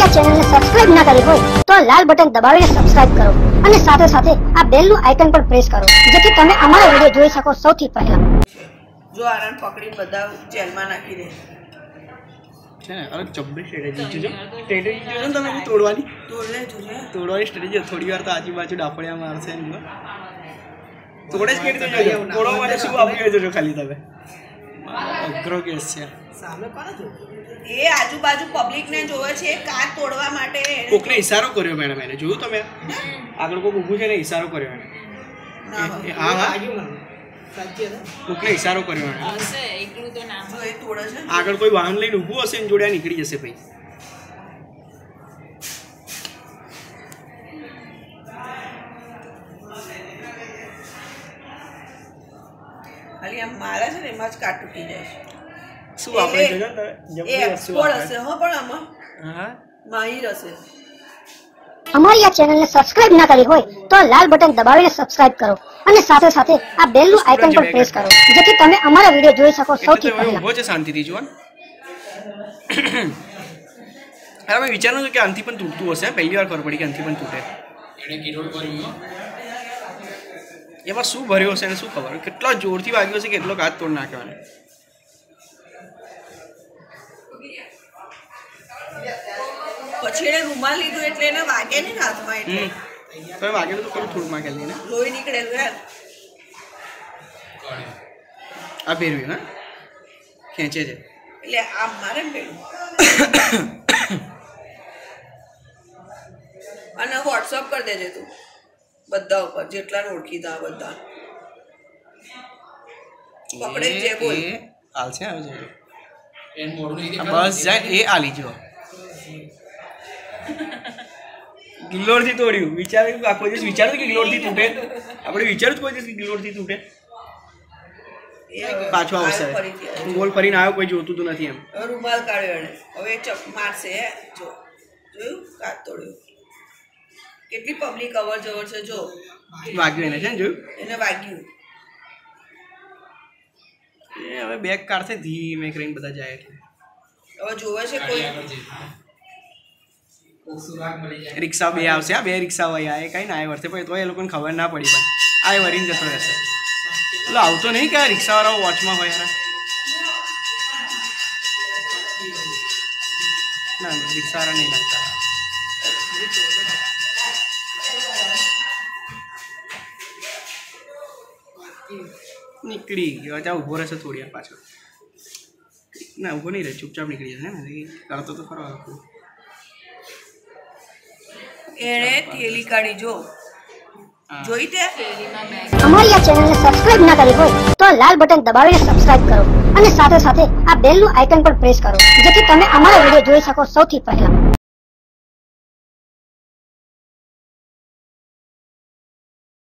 અમારી આ ચેનલને સબસ્ક્રાઇબ ના કરી હોય તો લાલ બટન દબાવીને સબસ્ક્રાઇબ કરો અને સાથે સાથે આ બેલનું આઇકન પણ પ્રેસ કરો જેથી તમે અમારા વિડિયો જોઈ શકો સૌથી પહેલા। જો આરામ પકડીને બધા જેલમાં નાખી દે છે ને અરે ચબડી સ્ટ્રેટેજી જો સ્ટ્રેટેજી જો તમે તોડવાની તોડવાની સ્ટ્રેટેજી થોડી વાર તો આજુબાજુ ડાફડિયા મારશે ને જો તોડે જ કેવી રીતે તોડવા માટે શું આપ્યું છે જો ખાલી તમે અઘરો કેસ છે સામે કોણ જો એ આજુબાજુ પબ્લિક ને જોવે છે કાર તોડવા માટે કોકને ઈશારો કર્યો મેડમ એને જોયું તમે આગળ કોઈ ઊભું છે ને ઈશારો કર્યો એને હા હા કોકને ઈશારો કર્યો એને હશે એકલું તો નામ જો એ તોડે છે આગળ કોઈ વાહન લઈને ઊભું હશે ને જોડે નીકળી જશે ભાઈ ખાલી આમ મારે છે ને એમાં જ કાટ તૂટી જાય છે શું આપણે જગત એ એક્સપોર્ટ હશે હો પણ આમાં હા માહિર હશે। અમારી આ ચેનલને સબસ્ક્રાઇબ ના કરી હોય તો લાલ બટન દબાવીને સબસ્ક્રાઇબ કરો અને સાથે સાથે આ બેલનું આઇકન પણ પ્રેસ કરો જેથી તમે અમારા વિડિયો જોઈ શકો સૌથી પહેલા। ઊભો છે શાંતિથી જોન અરે મેં વિચાર્યું કે આનથી પણ તૂટતું હશે પહેલી વાર ખબર પડી કે આનથી પણ તૂટે એને કિરોડ ભર્યો એમાં શું ભર્યો હશે ને શું ખબર કેટલો જોરથી વાગ્યો હશે કેટલો હાથ તોડ નાખ્યો એને પછી એને રૂમાલ લીધું એટલે એને વાગે નહીં હાથમાં એટલે તો વાગેલું તો ખરું થોડું માં કેલી ને લોહી નીકળેલું યાર આ પહેરવી ને ખેંચે છે એટલે આમ મારે ને પેલું અને વોટ્સઅપ કરી દેજે તું બધા ઉપર જેટલા ઓળખીતા બધા પકડે જે બોલ હાલ છે આવે છે એન મોડું નહીં બસ જાય એ આલી જો ગિલ્લોડથી તોડ્યું વિચાર્યું કોઈ દિવસ વિચાર્યું કે ગિલ્લોડથી તૂટે આપણે વિચાર્યું કોઈ દિવસ ગિલ્લોડથી તૂટે પાછો આવશે ગોલ ફરીને આવ્યો કોઈ જોતું તો નથી એમ રૂમાલ કાઢ્યો એને હવે ચપ મારશે જો જોયું કાચ તોડ્યું કેટલી પબ્લિક અવર જવર છે જો વાગ્યું એને છે ને જોયું એને વાગ્યું એ હવે બેગ કાઢશે ધીમે કરીને બધા જાય એટલે હવે જોવે છે કોઈ રિક્ષા બે આવશે આ બે રિક્ષા હોય આ કઈ ના વર્તે પણ તો એ લોકોને ખબર ના પડી પણ આ વરીને જતો રહેશે એટલે આવતો નહીં કે રિક્ષાવાળાઓ વોચમાં હોય યાર ના રિક્ષાવાળા નહીં લાગતા નીકળી ગયો ત્યાં ઊભો રહેશે થોડી વાર પાછળ ના ઊભો નહીં રહે ચૂપચાપ નીકળી જશે ને કરતો તો ખરો એણે થેલી કાઢી જો જોઈ તે અમારી આ ચેનલને સબસ્ક્રાઇબ ના કરી હોય તો લાલ બટન દબાવીને સબસ્ક્રાઇબ કરો અને સાથે સાથે આ બેલનું આઇકન પણ પ્રેસ કરો જેથી તમે અમારા વિડિયો જોઈ શકો સૌથી પહેલા।